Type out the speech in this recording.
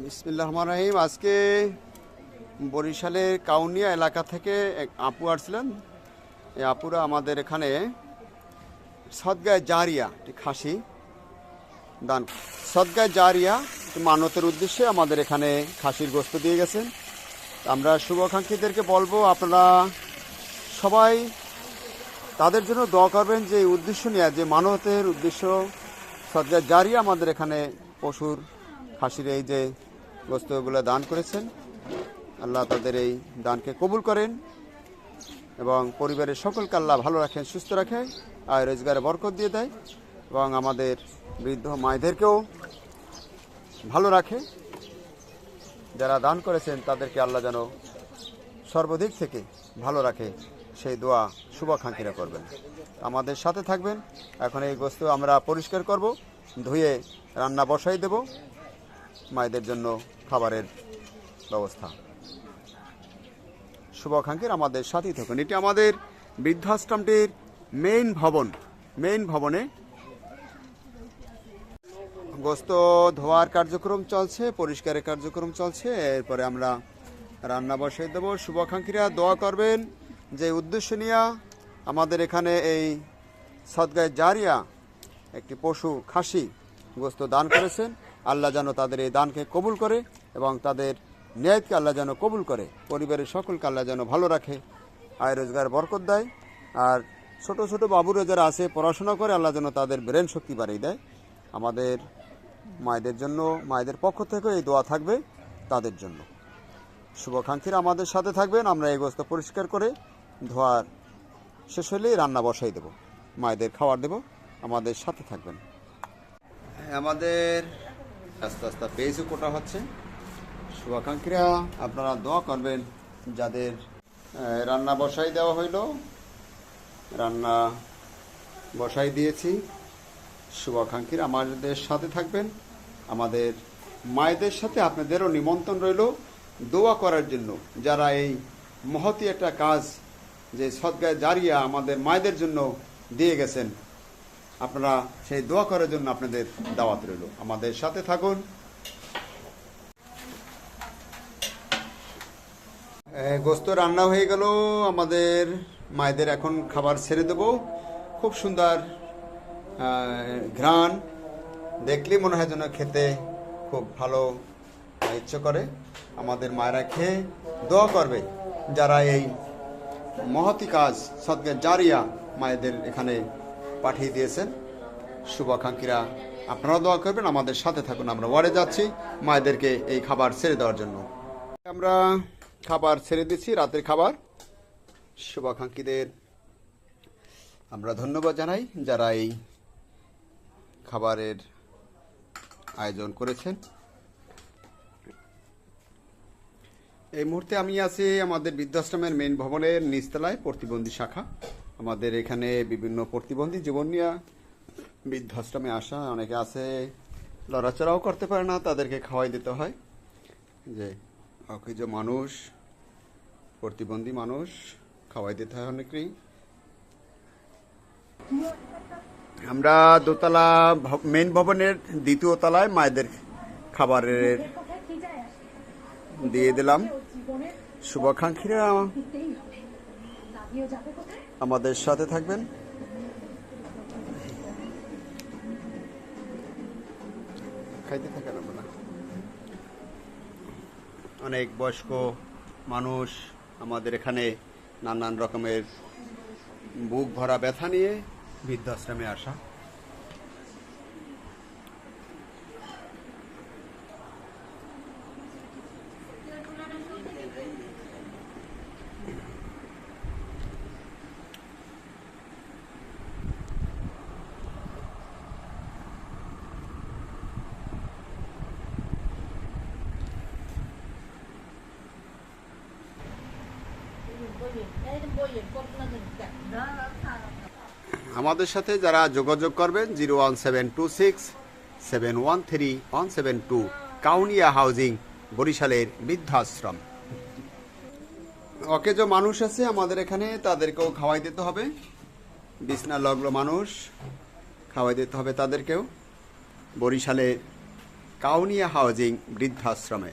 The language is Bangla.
বিসমিল্লাহির রহমানির রহিম। আজকে বরিশালের কাউনিয়া এলাকা থেকে এক আপু আসছিলেন। এই আপুরা আমাদের এখানে সদগায়ে জারিয়া খাসি দান, সদগায়ে জারিয়া মানতের উদ্দেশ্যে আমাদের এখানে খাসির গোশত দিয়ে গেছেন। আমরা শুভাকাঙ্ক্ষীদেরকে বলবো আপনারা সবাই তাদের জন্য দোয়া করবেন, যে এই উদ্দেশ্য নিয়ে, যে মানতের উদ্দেশ্য সদগায়ে জারিয়া আমাদের এখানে পশুর খাসির এই যে গোশতগুলো দান করেছেন, আল্লাহ তাদের এই দানকে কবুল করেন এবং পরিবারের সকলকে আল্লাহ ভালো রাখেন, সুস্থ রাখেন, আয় রোজগারে বরকত দিয়ে দেয় এবং আমাদের বৃদ্ধ মায়েদেরকেও ভালো রাখে। যারা দান করেছেন তাদেরকে আল্লাহ যেন সর্বদিক থেকে ভালো রাখে, সেই দোয়া শুভাকাঙ্ক্ষীরা করবেন। আমাদের সাথে থাকবেন। এখন এই গোশত আমরা পরিষ্কার করব, ধুয়ে রান্না বসাই দেব, মায়েদের জন্য খাবারের ব্যবস্থা। শুভাকাঙ্ক্ষীর আমাদের সাথেই থাকুন। এটি আমাদের বৃদ্ধাশ্রমটির মেইন ভবনে গোশত ধোয়ার কার্যক্রম চলছে, পরিষ্কারের কার্যক্রম চলছে। এরপরে আমরা রান্না বসাই দেব। শুভাকাঙ্ক্ষীরা দোয়া করবেন, যে উদ্দেশ্য নিয়ে আমাদের এখানে এই সদগায়ে জারিয়া একটি পশু খাসি গোশত দান করেছেন, আল্লাহ যেন তাদের এই দানকে কবুল করে এবং তাদের নিয়তকে আল্লাহ যেন কবুল করে, পরিবারের সকলকে আল্লাহ যেন ভালো রাখে, আয় রোজগার বরকত দেয়। আর ছোট ছোট বাবুরা যারা আছে পড়াশোনা করে, আল্লাহ যেন তাদের ব্রেন শক্তি বাড়িয়ে দেয়। আমাদের মায়েদের জন্য, মায়েদের পক্ষ থেকে এই দোয়া থাকবে তাদের জন্য। শুভাকাঙ্ক্ষীরা আমাদের সাথে থাকবেন। আমরা এই গোশত পরিষ্কার করে ধোয়ার শেষ হলেই রান্না বসাই দেব, মায়েদের খাবার দেব। আমাদের সাথে থাকবেন। আমাদের আস্তে আস্তে পেঁয়াজও কোটা হচ্ছে। শুভাকাঙ্ক্ষীরা আপনারা দোয়া করবেন, যাদের রান্না বসাই দেওয়া হইল, রান্না বসাই দিয়েছি। শুভাকাঙ্ক্ষীরা আমাদের সাথে থাকবেন। আমাদের মায়েদের সাথে আপনাদেরও নিমন্ত্রণ রইল দোয়া করার জন্য, যারা এই মহতি একটা কাজ, যে সদগায়ে জারিয়া আমাদের মায়েদের জন্য দিয়ে গেছেন, আপনারা সেই দোয়া করার জন্য আপনাদের দাওয়াত রইল। আমাদের সাথে থাকুন। গোশত রান্না হয়ে গেল, আমাদের মায়েদের এখন খাবার ছেড়ে দেব। খুব সুন্দর ঘ্রাণ, দেখলেই মনে হয় যেন খেতে খুব ভালো ইচ্ছে করে। আমাদের মায়েরা খেয়ে দোয়া করবে, যারা এই মহতি কাজ সদগায়ে জারিয়া মায়েদের এখানে পাঠিয়ে দিয়েছেন। শুভাকাঙ্ক্ষীরা আপনারা দোয়া করবেন, আমাদের সাথে থাকুন। আমরা ওয়ার্ডে যাচ্ছি মায়েদেরকে এই খাবার ছেড়ে দেওয়ার জন্য। আমরা খাবার ছেড়ে দিচ্ছি, রাতের খাবার। শুভাকাঙ্ক্ষীদের আমরা ধন্যবাদ জানাই, যারা এই খাবারের আয়োজন করেছেন। এই মুহূর্তে আমি আছি আমাদের বৃদ্ধাশ্রমের মেইন ভবনের নিচতলায়, প্রতিবন্ধী শাখা। আমাদের এখানে বিভিন্ন প্রতিবন্ধী জীবন নিয়ে বৃদ্ধাশ্রমে আসা অনেকে আছে, লড়াচড়াও করতে পারে না, তাদেরকে খাওয়াই দিতে হয়। যে অকেজ মানুষ, প্রতিবন্ধী মানুষ, খাওয়াই দিতে হয় অনেকেই। আমরা দোতলা মেইন ভবনের দ্বিতীয় তলায় মায়েদের খাবারের দিয়ে দিলাম। শুভাকাঙ্ক্ষীরা আমাদের সাথে থাকবেন। খাইতে থাকেন আপনারা। অনেক বয়স্ক মানুষ আমাদের এখানে নানান রকমের বুক ভরা ব্যথা নিয়ে বৃদ্ধাশ্রমে আসা। আমাদের সাথে যারা যোগাযোগ করবেন 01726713172, কাউনিয়া হাউজিং, বরিশালের বৃদ্ধাশ্রম। অকেজ মানুষ আছে আমাদের এখানে, তাদেরকেও খাওয়াই দিতে হবে। বিছনা লগ্ন মানুষ, খাওয়াই দিতে হবে তাদেরকেও। বরিশালে কাউনিয়া হাউজিং বৃদ্ধাশ্রমে।